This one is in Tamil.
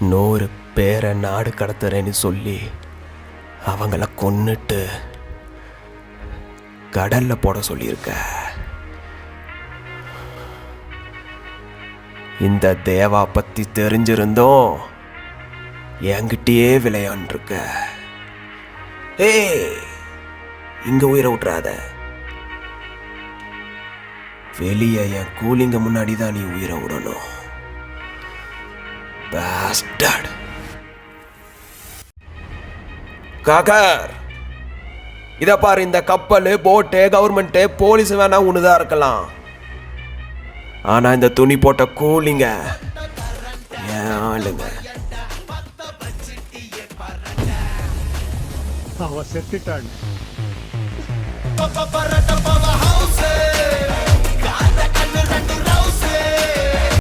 100 பேரை நாடு கடத்துறேன்னு சொல்லி அவங்கள கொன்னுட்டு கடல்ல போட சொல்லியிருக்க. இந்த தேவா பத்தி தெரிஞ்சிருந்தோம் என்கிட்டயே விளையாண்டுருக்க. ஏய், இங்க உயிரை விட்டுறாத. வெளியே என் கூலிங்க முன்னாடி தான் நீ உயிரை விடணும். Bastard. காக்கர், இத பாரு, இந்த கப்பல், போட்டு, கவர்மெண்ட், போலீஸ் வேணா உனதா இருக்கலாம். ஆனா இந்த துணி போட்ட கூலிங்க என் ஆளுங்க. அவ செத்துட்டாள்.